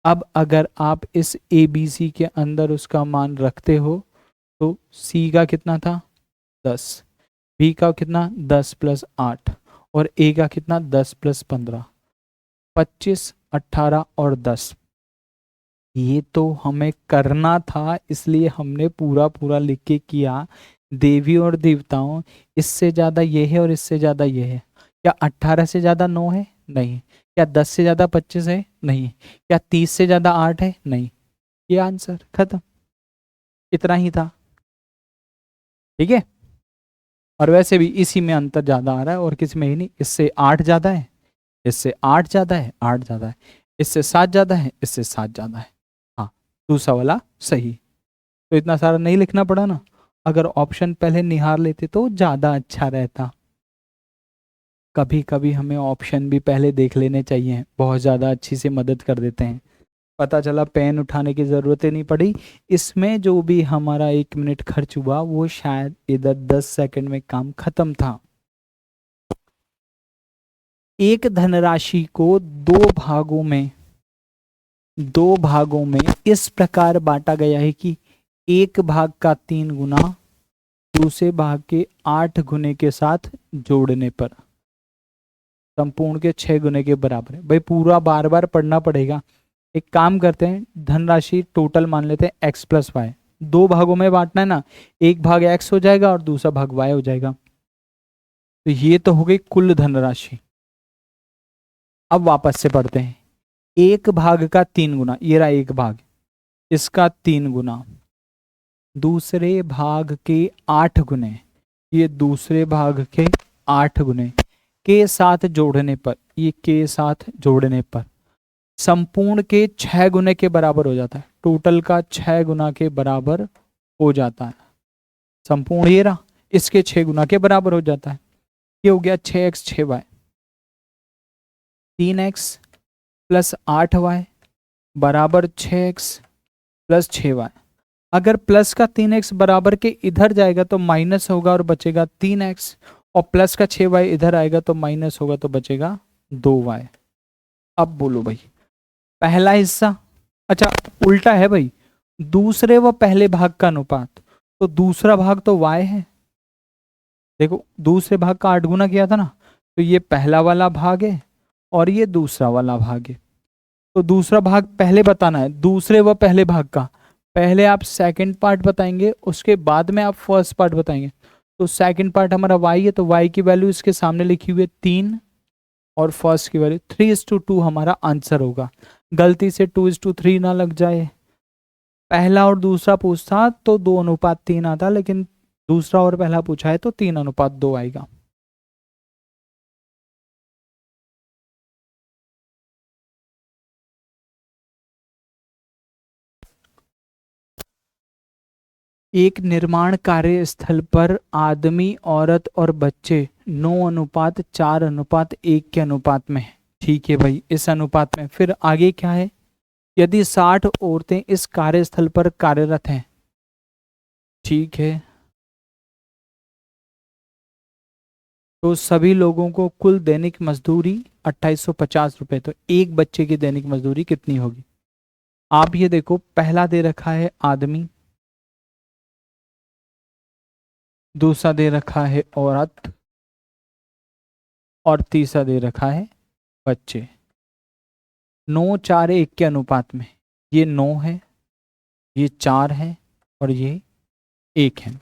A: अब अगर आप इस ए बी सी के अंदर उसका मान रखते हो तो c का कितना था 10, b का कितना 10 + 8 और a का कितना 10 + 15, 25, 18 और 10। ये तो हमें करना था इसलिए हमने पूरा पूरा लिख के किया। देवी और देवताओं, इससे ज़्यादा ये है और इससे ज़्यादा ये है। क्या 18 से ज़्यादा 9 है, नहीं। क्या 10 से ज़्यादा 25 है, नहीं। क्या 30 से ज़्यादा 8 है, नहीं। ये आंसर खत्म, इतना ही था। ठीक है, और वैसे भी इसी में अंतर ज्यादा आ रहा है और किसी में ही नहीं। इससे 8 ज्यादा है, इससे 8 ज्यादा है, 8 ज्यादा है, इससे 7 ज्यादा है, इससे 7 ज्यादा है। हाँ, दूसरा वाला सही। तो इतना सारा नहीं लिखना पड़ा ना। अगर ऑप्शन पहले निहार लेते तो ज्यादा अच्छा रहता। कभी कभी हमें ऑप्शन भी पहले देख लेने चाहिए, बहुत ज़्यादा अच्छी से मदद कर देते हैं। पता चला पेन उठाने की ज़रूरत ही नहीं पड़ी। इसमें जो भी हमारा 1 मिनट खर्च हुआ वो शायद इधर 10 सेकंड में काम खत्म था। एक धनराशि को दो भागों में इस प्रकार बांटा गया है कि एक भाग का 3 गुना दूसरे भाग के 8 गुने के साथ जोड़ने पर संपूर्ण के 6 गुने के बराबर है। भाई पूरा बार बार पढ़ना पड़ेगा। एक काम करते हैं, धनराशि टोटल मान लेते हैं x प्लस वाई। दो भागों में बांटना है ना, एक भाग x हो जाएगा और दूसरा भाग y हो जाएगा। तो ये तो हो गई कुल धनराशि। अब वापस से पढ़ते हैं, एक भाग का 3 गुना, ये रहा एक भाग, इसका 3 गुना दूसरे भाग के 8 गुने, ये दूसरे भाग के 8 गुने के साथ जोड़ने पर, ये के साथ जोड़ने पर संपूर्ण के 6 गुने के बराबर हो जाता है। टोटल का 6 गुना के बराबर हो जाता है। संपूर्ण ये रहा, इसके 6 गुना के बराबर हो जाता है। ये हो गया 6x 6y, 3x plus 8y बराबर 6x प्लस 6y। अगर प्लस का 3x बराबर के इधर जाएगा तो माइनस होगा और बचेगा 3x, और प्लस का 6y इधर आएगा तो माइनस होगा तो बचेगा 2y। अब बोलो भाई, पहला हिस्सा, अच्छा उल्टा है भाई, दूसरे व पहले भाग का अनुपात, तो दूसरा भाग तो y है। देखो दूसरे भाग का 8 गुना किया था ना, तो ये पहला वाला भाग है और ये दूसरा वाला भाग है। तो दूसरा भाग पहले बताना है, दूसरे व पहले भाग का। पहले आप सेकंड पार्ट बताएंगे, उसके बाद में आप फर्स्ट पार्ट बताएंगे। तो सेकंड पार्ट हमारा y है, तो y की वैल्यू इसके सामने लिखी हुई है 3 और फर्स्ट की वैल्यू 3:2 हमारा आंसर होगा। गलती से 2:3 ना लग जाए। पहला और दूसरा पूछता तो 2:3 आता, लेकिन दूसरा और पहला पूछा है तो 3:2 आएगा। एक निर्माण कार्यस्थल पर आदमी, औरत और बच्चे 9:4:1 के अनुपात में है। ठीक है भाई, इस अनुपात में फिर आगे क्या है, यदि 60 औरतें इस कार्यस्थल पर कार्यरत हैं। ठीक है, तो सभी लोगों को कुल दैनिक मजदूरी 2850 रुपये। तो एक बच्चे की दैनिक मजदूरी कितनी होगी? आप ये देखो, पहला दे रखा है आदमी, दूसरा दे रखा है औरत, और तीसरा दे रखा है बच्चे। 9:4:1 के अनुपात में ये 9 है, ये 4 है और ये 1 है।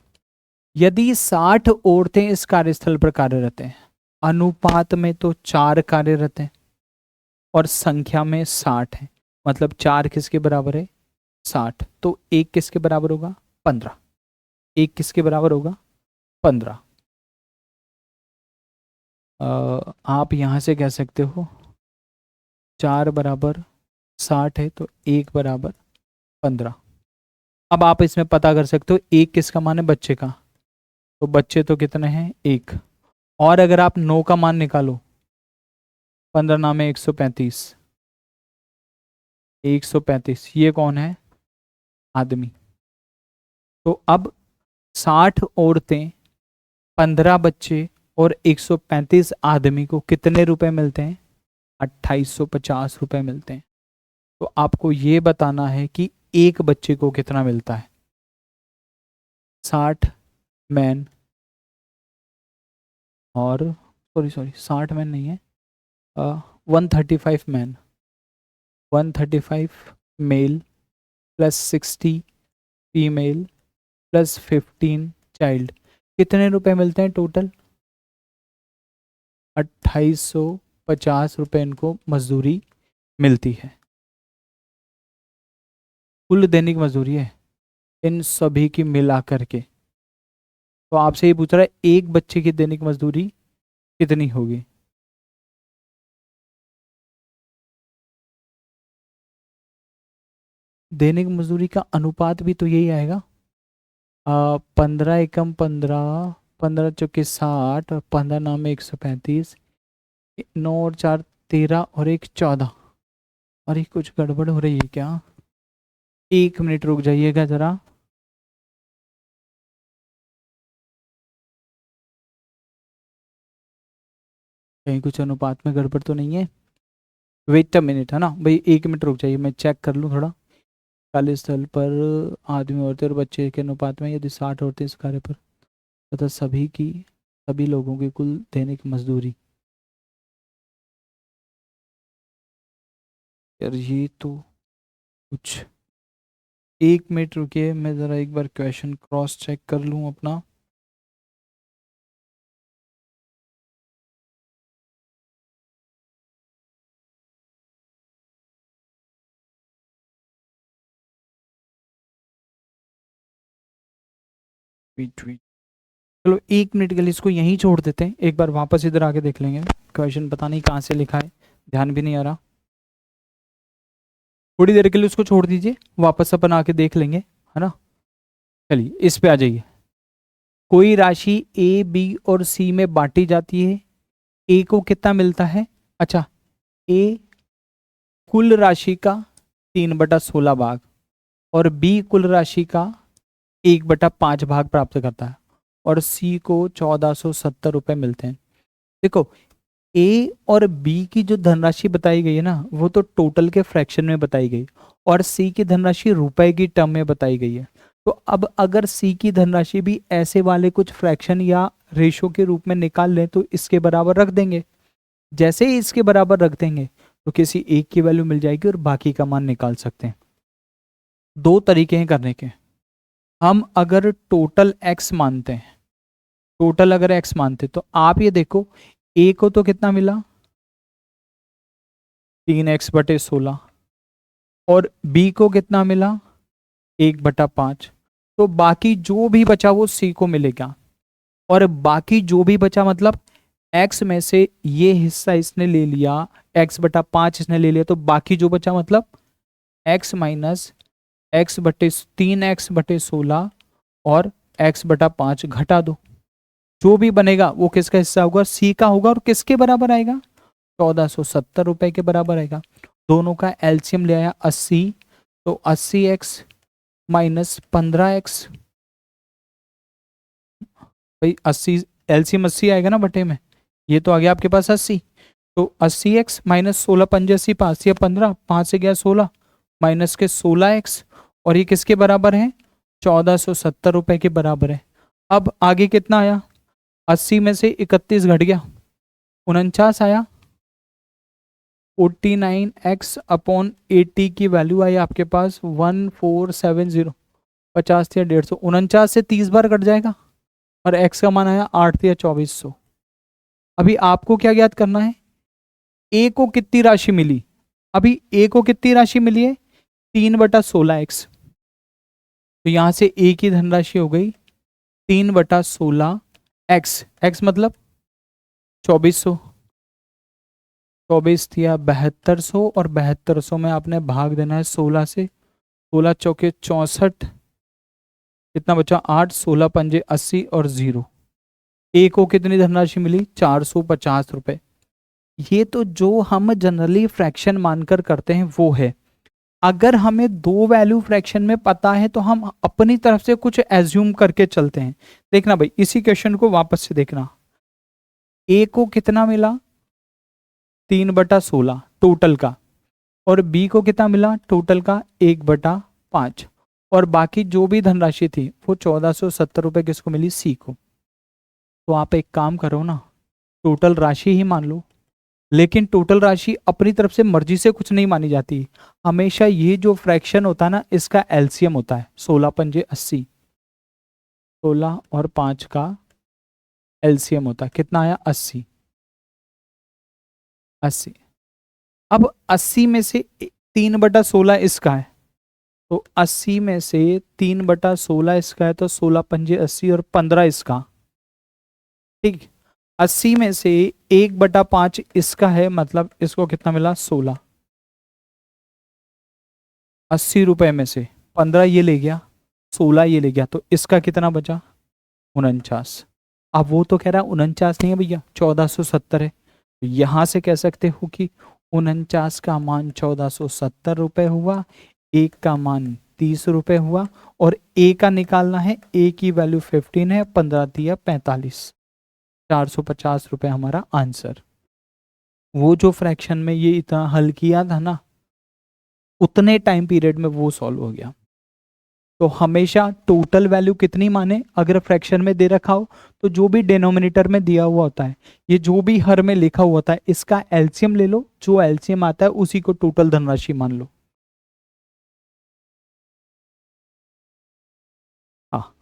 A: यदि 60 औरतें इस कार्यस्थल पर कार्यरत हैं, अनुपात में तो 4 कार्यरत हैं और संख्या में 60 है, मतलब 4 किसके बराबर है? 60। तो 1 किसके बराबर होगा? 15। 1 किसके बराबर होगा? 15। आप यहां से कह सकते हो 4 बराबर 60 है तो 1 बराबर 15। अब आप इसमें पता कर सकते हो 1 किसका मान है? बच्चे का। तो बच्चे तो कितने हैं? 1। और अगर आप 9 का मान निकालो, 15 नाम है 135, 135, ये कौन है? आदमी। तो अब 60 औरतें, 15 बच्चे और 135 आदमी को कितने रुपए मिलते हैं? 2850 रुपए मिलते हैं। तो आपको ये बताना है कि एक बच्चे को कितना मिलता है। 60 मैन और सॉरी सॉरी 60 मैन नहीं है, 135 man, 135 male plus 60 female plus 15 child, कितने रुपए मिलते हैं टोटल? 2850 रुपये इनको मजदूरी मिलती है। कुल दैनिक मजदूरी है इन सभी की मिला करके। तो आपसे ये पूछ रहा है एक बच्चे की दैनिक मजदूरी कितनी होगी। दैनिक मजदूरी का अनुपात भी तो यही आएगा, 15 एकम 15, 15 चौके 60 और 15 9 में 135, 9 और 4 13 और 1 14। और ये कुछ गड़बड़ हो रही है क्या? 1 मिनट रुक जाइएगा जरा। कहीं कुछ अनुपात में गड़बड़ तो नहीं है? वेट अ मिनट, है ना भाई, 1 मिनट रुक जाइए, मैं चेक कर लूँ थोड़ा। कार्यस्थल पर आदमी औरतें और बच्चे के अनुपात में यदि 60 औरतें इस कार्य पर तथा सभी लोगों की कुल दैनिक मजदूरी। यार ये तो कुछ, 1 मिनट रुकिए, मैं ज़रा एक बार क्वेश्चन क्रॉस चेक कर लूँ अपना। वेट वेट, चलो 1 मिनट के लिए इसको यहीं छोड़ देते हैं, एक बार वापस इधर आके देख लेंगे। क्वेश्चन पता नहीं कहाँ से लिखा है, ध्यान भी नहीं आ रहा। थोड़ी देर के लिए उसको छोड़ दीजिए, वापस अपन आके देख लेंगे, है ना। चलिए इस पे आ जाइए। कोई राशि ए बी और सी में बांटी जाती है, ए को कितना मिलता है? अच्छा, ए कुल राशि का 3/16 भाग और बी कुल राशि का 1/5 भाग प्राप्त करता है और सी को 1470 रुपये मिलते हैं। देखो, ए और बी की जो धनराशि बताई गई है ना, वो तो टोटल के फ्रैक्शन में बताई गई, और सी की धनराशि रुपए की टर्म में बताई गई है। तो अब अगर सी की धनराशि भी ऐसे वाले कुछ फ्रैक्शन या रेशो के रूप में निकाल लें तो इसके बराबर रख देंगे। जैसे ही इसके बराबर रख देंगे तो किसी एक की वैल्यू मिल जाएगी और बाकी का मान निकाल सकते हैं। दो तरीके हैं करने के। हम अगर टोटल एक्स मानते हैं, टोटल अगर एक्स मानते तो आप ये देखो, ए को तो कितना मिला 3x/16 और बी को कितना मिला 1/5। तो बाकी जो भी बचा वो सी को मिलेगा, और बाकी जो भी बचा मतलब x में से ये हिस्सा इसने ले लिया, x/5 इसने ले लिया, तो बाकी जो बचा मतलब x माइनस एक्स बटे 3x/16 और x/5 घटा दो। जो भी बनेगा वो किसका हिस्सा होगा? सी का होगा। और किसके बराबर आएगा? 1470 रुपए के बराबर आएगा। दोनों का एलसीएम ले आया 80, तो 80x माइनस 15x, भाई 80 एलसीएम 80 आएगा ना बटे में, ये तो आ गया आपके पास 80। तो 80x माइनस 16 5 80, 5 या 15, 5 से गया 16 माइनस के 16x, और ये किसके बराबर है? 1470 रुपए के बराबर है। अब आगे कितना आया? 80 में से 31 घट गया, 49 आया। 49x/80 की वैल्यू आई आपके पास 1470, 50 या 150। 49 से 30 बार कट जाएगा और x का मान आया 8 या 2400। अभी आपको क्या ज्ञात करना है? a को कितनी राशि मिली? अभी a को कितनी राशि मिली है? 3/16x। तो यहां से a की धनराशि हो गई 3/16x, x मतलब 2400, 24 दिया 7200, और 7200 में आपने भाग देना है 16 से। 16 चौके 64, कितना बचा 8, 16 पंजे 80 और 0। ए को कितनी धनराशि मिली? 450 रुपए। ये तो जो हम जनरली फ्रैक्शन मानकर करते हैं वो है। अगर हमें दो वैल्यू फ्रैक्शन में पता है तो हम अपनी तरफ से कुछ एज्यूम करके चलते हैं। देखना भाई, इसी क्वेश्चन को वापस से देखना। ए को कितना मिला? 3/16 टोटल का, और बी को कितना मिला टोटल का? 1/5, और बाकी जो भी धनराशि थी वो 1470 रुपए किसको मिली? सी को। तो आप एक काम करो ना, टोटल राशि ही मान लो, लेकिन टोटल राशि अपनी तरफ से मर्जी से कुछ नहीं मानी जाती। हमेशा ये जो फ्रैक्शन होता है ना, इसका एलसीएम होता है। 16 पंजे 80, 16 और 5 का एलसीएम होता है, कितना आया? 80। 80, अब 80 में से 3/16 इसका है, तो 80 में से 3/16 इसका है, तो 16 पंजे 80 और 15 इसका। ठीक, 80 में से 1/5 इसका है, मतलब इसको कितना मिला 16। 80 रुपए में से 15 ये ले गया, 16 ये ले गया, तो इसका कितना बचा 49। अब वो तो कह रहा है 49 नहीं है भैया, 1470 है। तो यहां से कह सकते हो कि 49 का मान 1470 रुपए हुआ, एक का मान 30 रुपए हुआ, और ए का निकालना है, ए की वैल्यू 15 है, 15 दिया 45, 450 रुपए हमारा आंसर। वो जो फ्रैक्शन में ये इतना हल किया था ना, उतने टाइम पीरियड में वो सॉल्व हो गया। तो हमेशा टोटल वैल्यू कितनी माने, अगर फ्रैक्शन में दे रखा हो तो जो भी डिनोमिनेटर में दिया हुआ होता है, ये जो भी हर में लिखा हुआ होता है, इसका एलसीएम ले लो, जो एलसीएम आता है उसी को टोटल धनराशि मान लो। हाँ,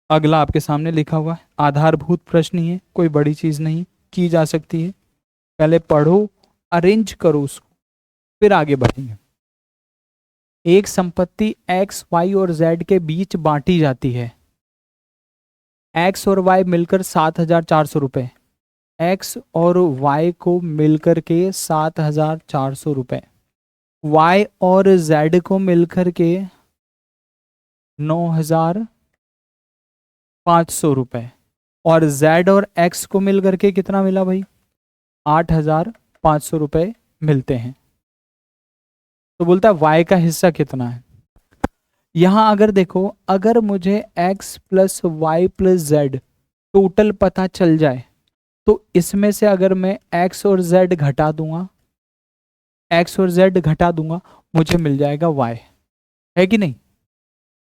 A: अगला आपके सामने लिखा हुआ है, आधारभूत प्रश्न ही है, कोई बड़ी चीज नहीं, की जा सकती है। पहले पढ़ो, अरेंज करो उसको, फिर आगे बढ़ेंगे। एक संपत्ति एक्स वाई और जेड के बीच बांटी जाती है। एक्स और वाई मिलकर 7,400 रुपए, एक्स और वाई को मिलकर के 7,400 रुपए, वाई और जेड को मिलकर के 9,500 रुपए, और जेड और एक्स को मिलकर के कितना मिला भाई, 8,500 रुपए मिलते हैं। तो बोलता है वाई का हिस्सा कितना है। यहां अगर देखो, अगर मुझे x plus y plus z total पता चल जाए, तो इसमें से अगर मैं एक्स और जेड घटा दूंगा, एक्स और जेड घटा दूंगा, मुझे मिल जाएगा वाई, है कि नहीं।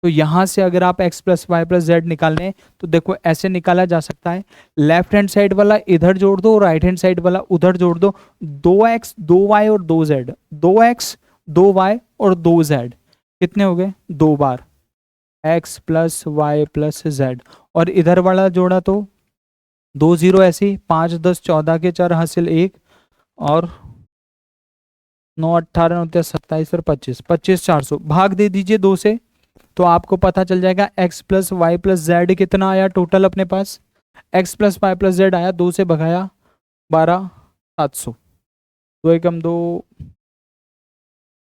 A: तो यहां से अगर आप x plus y plus z निकालने, तो देखो ऐसे निकाला जा सकता है, लेफ्ट हैंड साइड वाला इधर जोड़ दो, राइट हैंड साइड वाला उधर जोड़ दो, 2x 2y और 2z, 2x 2y और 2z कितने हो गए, 2 बार x plus y plus z, और इधर वाला जोड़ा तो 2 0 ऐसे ही, 5 10 14 के 4 हासिल 1, और 9 18 29 27 और 25, 25,400 भाग दे दीजिए 2 से, तो आपको पता चल जाएगा x plus y plus z कितना आया टोटल अपने पास। X plus y plus z आया, 2 से भगाया 12,700, 2 एकम 2,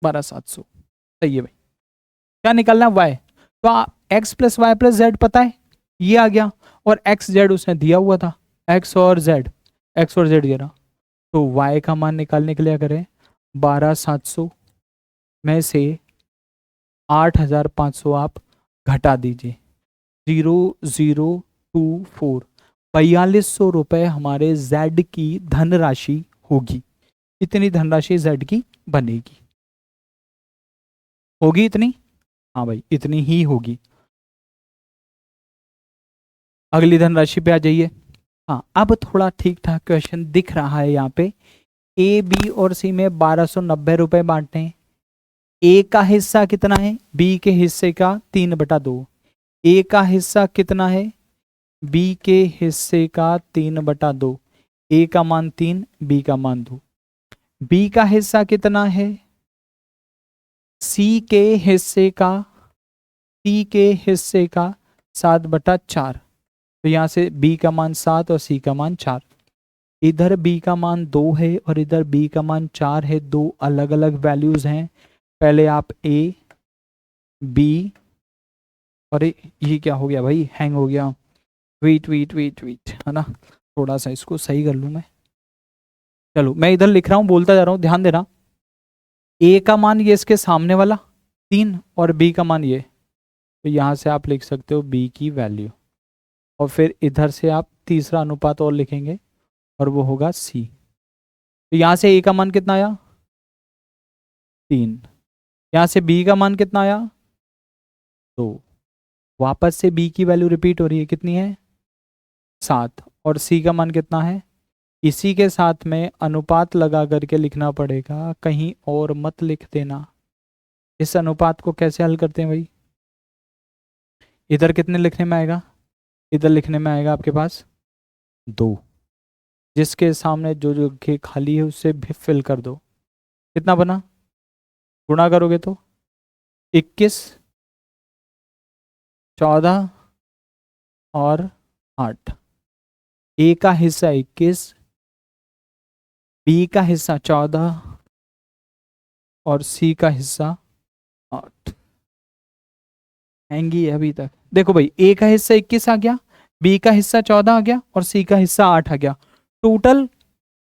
A: 12,700, सही है भाई। क्या निकालना वाई, तो x plus y plus z पता है, ये आ गया, और एक्स जेड उसने दिया हुआ था, एक्स और जेड, एक्स और जेड ये रहा। तो वाई का मान निकालने के लिए करें, 12,700 में से 8,500 आप घटा दीजिए, 0,024, 4,200 रुपए हमारे जेड की धनराशि होगी। इतनी धनराशि जेड की बनेगी, होगी इतनी, हाँ भाई इतनी ही होगी। अगली धनराशि पे आ जाइए। हाँ, अब थोड़ा ठीक ठाक क्वेश्चन दिख रहा है यहाँ पे। ए बी और सी में 1,290 बांटने हैं। ए का हिस्सा कितना है, बी के हिस्से का 3/2। ए का हिस्सा कितना है, बी के हिस्से का 3/2। ए का मान 3, बी का मान 2। बी का हिस्सा कितना है, सी के हिस्से का, सी के हिस्से का 7/4। तो यहां से बी का मान 7 और सी का मान 4। इधर बी का मान 2 है और इधर बी का मान 4 है, दो अलग अलग वैल्यूज हैं। पहले आप ए बी, और ये क्या हो गया भाई, हैंग हो गया, वेट वेट वेट वेट, है ना, थोड़ा सा इसको सही कर लूँ मैं। चलो मैं इधर लिख रहा हूँ, बोलता जा रहा हूँ, ध्यान देना। ए का मान ये इसके सामने वाला 3, और बी का मान ये, तो यहाँ से आप लिख सकते हो बी की वैल्यू, और फिर इधर से आप तीसरा अनुपात और लिखेंगे, और वो होगा सी। तो यहाँ से ए का मान कितना आया, 3। यहाँ से बी का मान कितना आया, 2। वापस से बी की वैल्यू रिपीट हो रही है, कितनी है, 7, और सी का मान कितना है। इसी के साथ में अनुपात लगा करके लिखना पड़ेगा, कहीं और मत लिख देना। इस अनुपात को कैसे हल करते हैं भाई, इधर कितने लिखने में आएगा, इधर लिखने में आएगा आपके पास 2, जिसके सामने जो जगह खाली है उससे भी फिल कर दो। कितना बना, गुणा करोगे तो 21, 14 और 8। ए का हिस्सा 21, बी का हिस्सा 14 और सी का हिस्सा 8। आएंगी अभी तक। देखो भाई, ए का हिस्सा 21 आ गया, बी का हिस्सा 14 आ गया और सी का हिस्सा 8 आ गया। टोटल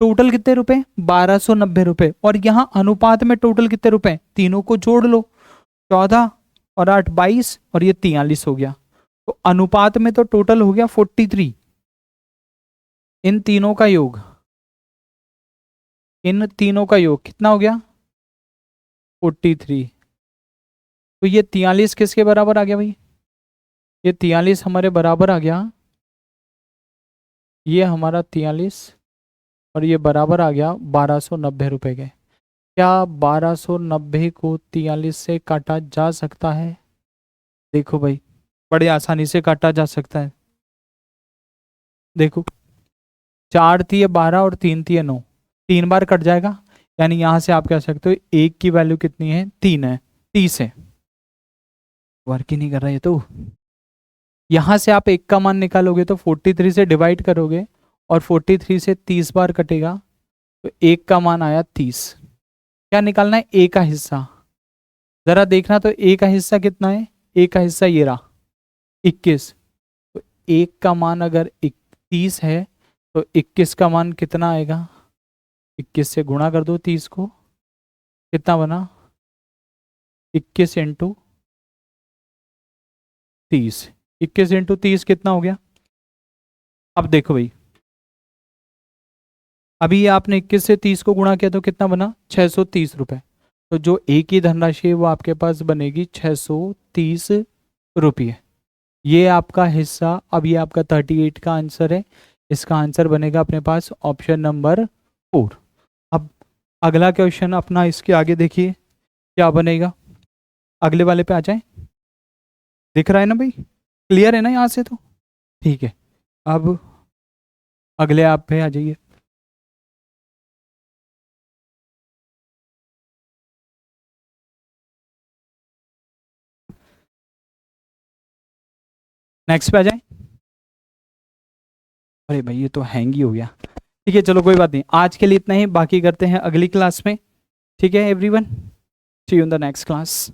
A: टोटल कितने रुपए? 1290 रुपए। और यहां अनुपात में टोटल कितने रुपए? तीनों को जोड़ लो, 14 और 8 22 और ये 43 हो गया। तो अनुपात में तो टोटल हो गया 43। इन तीनों का योग, इन तीनों का योग कितना हो गया? 43। तो ये 43 किसके बराबर आ गया भाई? ये 43 हमारे बराबर आ गया, ये हमारा 43 और ये बराबर आ गया 1290 रुपए के। क्या 1290 को 43 से काटा जा सकता है? देखो भाई, बड़े आसानी से काटा जा सकता है। देखो, 4 थी 12 और 3 थी 9, 3 बार कट जाएगा। यानी यहां से आप कह सकते हो एक की वैल्यू कितनी है? 3 है, 30 है। वर्क ही नहीं कर रहा है तो। यहां से आप एक का मान निकालोगे तो 43 से डिवाइड करोगे और 43 से 30 बार कटेगा, तो एक का मान आया 30। क्या निकालना है? ए का हिस्सा। जरा देखना तो ए का हिस्सा कितना है? ए का हिस्सा ये रहा 21। तो एक का मान अगर 30 है तो 21 का मान कितना आएगा? 21 से गुणा कर दो 30 को, कितना बना? 21 इंटू 30। 21 इंटू 30 कितना हो गया? अब देखो भाई, अभी आपने 21 से 30 को गुणा किया तो कितना बना? 630 रुपए। तो जो ए की धनराशि है वो आपके पास बनेगी 630 रुपये। ये आपका हिस्सा। अब ये आपका 38 का आंसर है। इसका आंसर बनेगा अपने पास ऑप्शन नंबर 4। अब अगला क्वेश्चन अपना इसके आगे देखिए क्या बनेगा। अगले वाले पे आ जाए। दिख रहा है ना भाई? क्लियर है ना यहाँ से? तो ठीक है, अब अगले आप पे आ जाइए। नेक्स्ट पे आ जाए। अरे भाई ये तो हैंग ही हो गया। ठीक है चलो कोई बात नहीं, आज के लिए इतना ही, बाकी करते हैं अगली क्लास में। ठीक है everyone, see you in the next class.